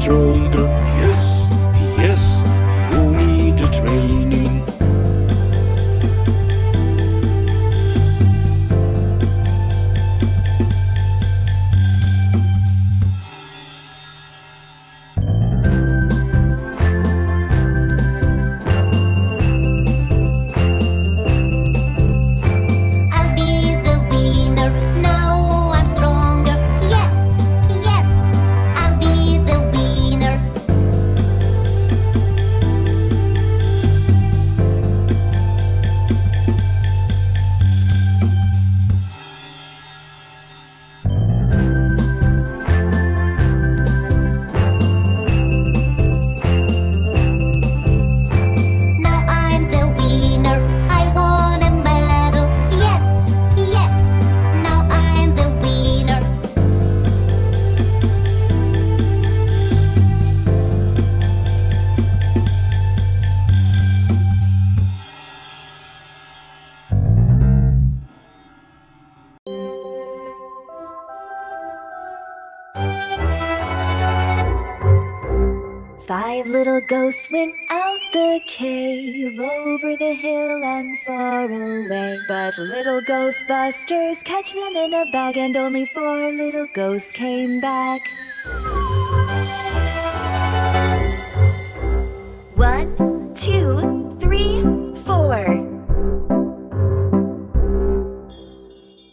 stronger. Yes, yes, you need a training. I'll be the winner. Now I'm stronger. Yes, yes, I'll be the winner. Now I'm the winner. I won a medal. Yes, yes, now I'm the winner. Five little ghosts went out the cave, over the hill and far away. But little ghostbusters catch them in a bag, and only four little ghosts came back. 1, 2, 3, 4.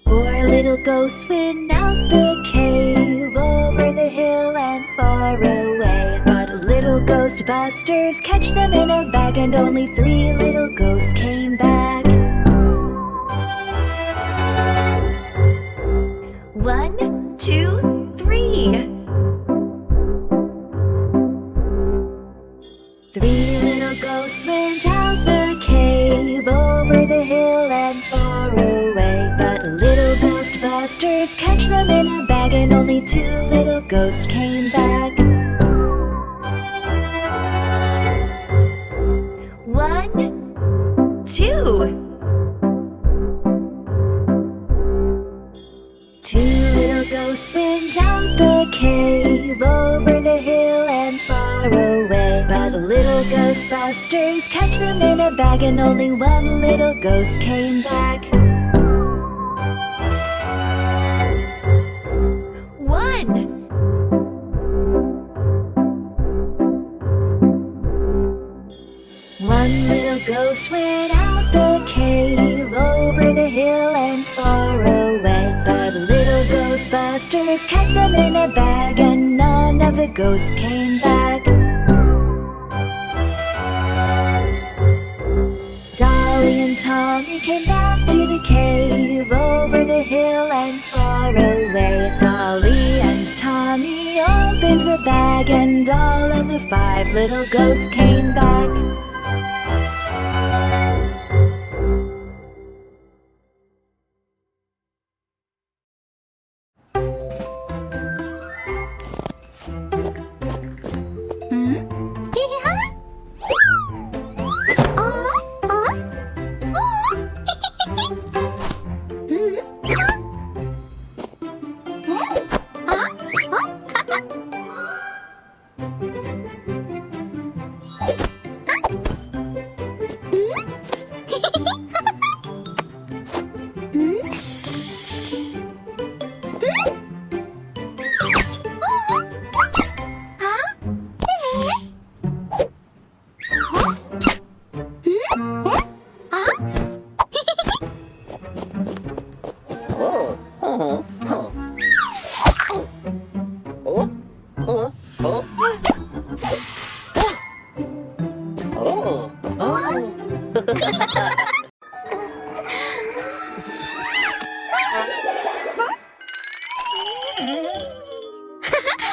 Four little ghosts went out the cave, over the hill and far away. But little ghostbusters catch them in a bag, and only three little ghosts came back. 1, 2, 3. Three little ghosts went out the cave, over the hill and far away. But little ghostbusters catch them in a bag, and only two little ghosts came back. 1, 2. Two little ghosts went out the cave, over the hill and far away. But little ghostbusters catch them in a bag, and only one little ghost came back. 1. One little ghost went out the cave, over the hill and far away. But little ghostbusters catch them in a bag, and none of the ghosts came back. Dolly and Tommy came back to the cave, over the hill and far away. Dolly and Tommy opened the bag, and all of the five little ghosts came back.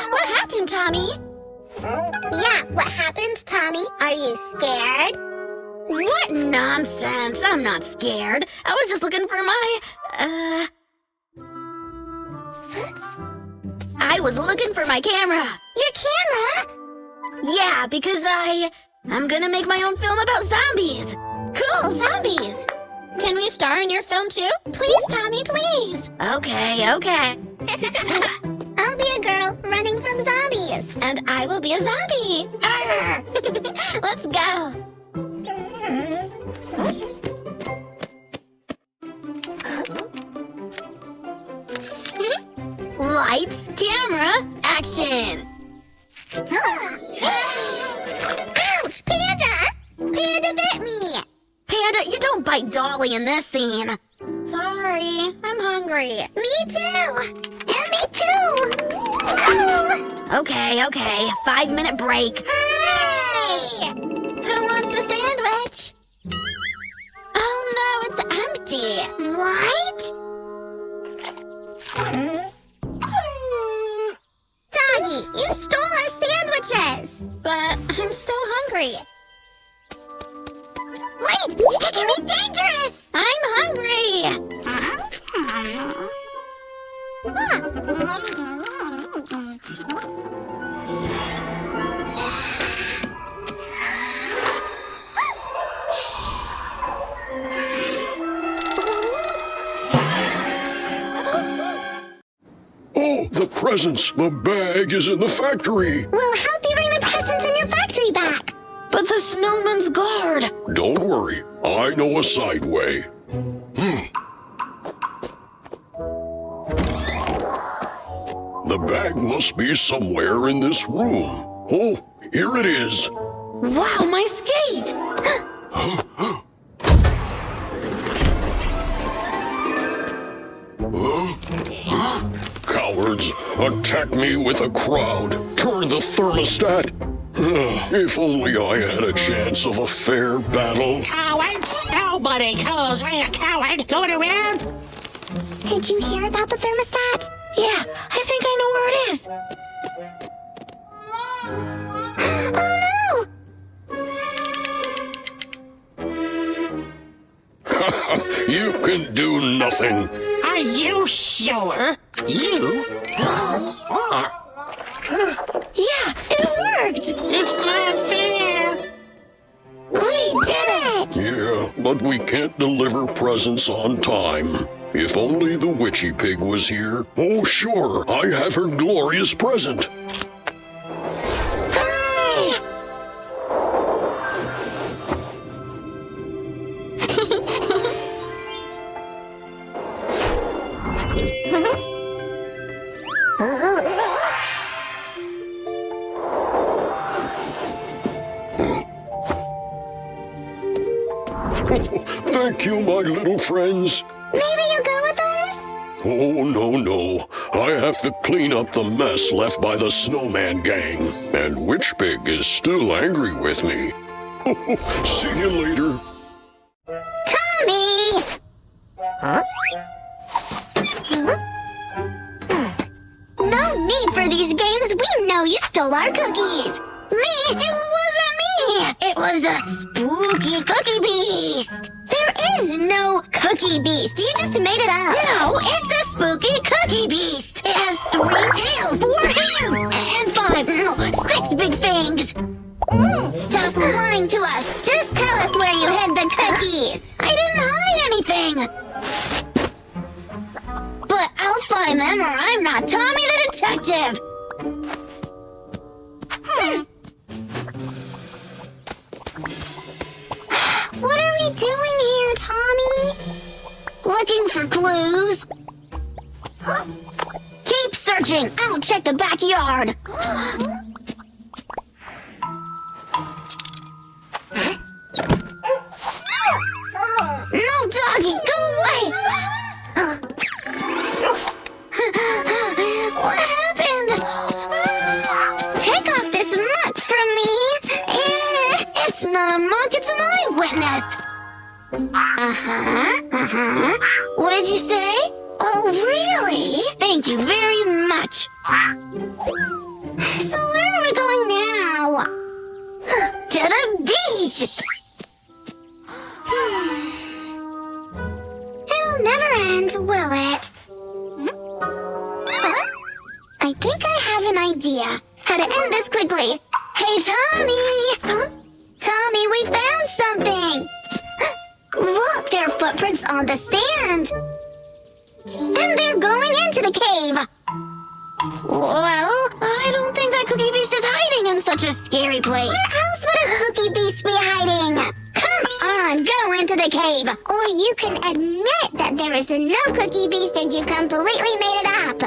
What happened, Tommy? Yeah, what happened, Tommy? Are you scared? What nonsense! I'm not scared. I was just looking for my, I was looking for my camera. Your camera? Yeah, because I'm gonna make my own film about zombies. Cool, zombies. Can we star in your film too? Please, Tommy, please. Okay. I'll be a girl running from zombies. and I will be a zombie. Arr! Let's go. Lights, camera, action. Ouch, Panda! Panda bit me! Panda, you don't bite Dolly in this scene. Sorry, I'm hungry. Me too! And me too! Oh! Okay, 5-minute break. Hooray! Who wants a sandwich? Oh no, it's empty. What? Doggy, you stole our sandwiches! But I'm still hungry. Wait! It can be dangerous! I'm hungry. Oh, the presents! The bag is in the factory! We'll help you bring the presents in your factory back! But the snowman's guard. Don't worry, I know a side way. The bag must be somewhere in this room. Oh, here it is. Wow, my skate! Cowards, attack me with a crowd. Turn the thermostat. If only I had a chance of a fair battle. Cowards! Nobody calls me a coward going around. Did you hear about the thermostat? Yeah, I think I know where it is. Oh You can do nothing. Are you sure? You? Yeah, it worked. It's not fair. no! We did it! Yeah, but we can't deliver presents on time. If only the witchy pig was here. Oh, sure, I have her glorious present. Hooray! Thank you, my little friends. Maybe you'll go with us? Oh, no. I have to clean up the mess left by the snowman gang. And Witch Pig is still angry with me. See you later. Tommy! No need for these games. We know you stole our cookies. Me? It wasn't me. It was a spooky cookie beast. There is no cookie beast. You just made it up. No, it's a spooky cookie beast. It has 3 tails, 4 hands, and 6 big fangs. Stop lying to us. Just tell us where you hid the cookies. I didn't hide anything. But I'll find them or I'm not Tommy the detective. What are we doing here, Tommy? Looking for clues. Keep searching. I'll check the backyard. No, doggy, go away. What happened? Take off this muck from me. It's not a monk, it's an eyewitness. What did you say? Oh, really? Thank you very much. So where are we going now? To the beach. It'll never end, will it? I think I have an idea. How to end this quickly. Hey, Tommy! Tommy, we found something! Look, there are footprints on the sand! And they're going into the cave! Well, I don't think that cookie beast is such a scary place. Where else would a spooky beast be hiding? Come on, go into the cave. Or you can admit that there is no cookie beast and you completely made it up.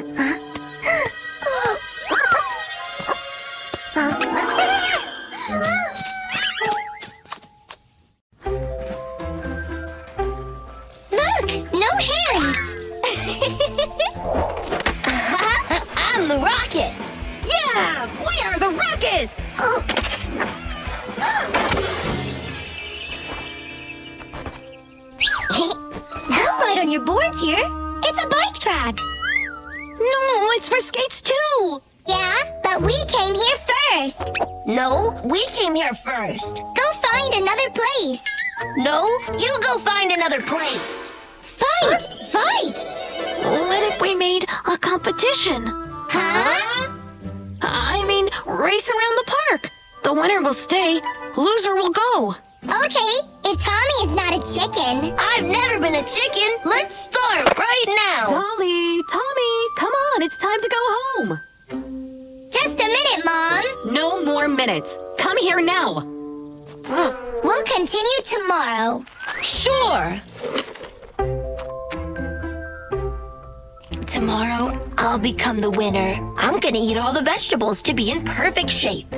Look, no hands. I'm the rocket. Yeah, we are the Rockets! Don't ride on your boards here. It's a bike track. No, it's for skates too! Yeah, but we came here first. No, we came here first. Go find another place. No, you go find another place. Fight! Fight! What if we made a competition? Huh? I mean, race around the park. The winner will stay, loser will go. Okay, if Tommy is not a chicken. I've never been a chicken. Let's start right now. Dolly, Tommy, come on, it's time to go home. Just a minute, Mom. No more minutes. Come here now. We'll continue tomorrow. Sure. Tomorrow, I'll become the winner. I'm gonna eat all the vegetables to be in perfect shape.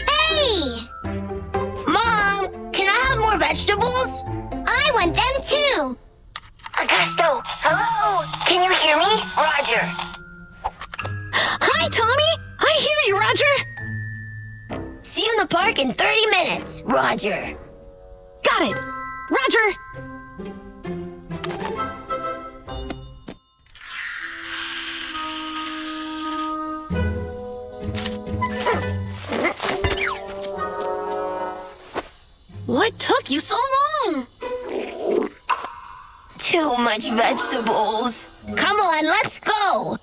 Hey! Mom, can I have more vegetables? I want them too. Augusto, hello? Can you hear me? Roger. Hi, Tommy. I hear you, Roger. See you in the park in 30 minutes, Roger. Got it. Roger. What took you so long? Too much vegetables. Come on, let's go.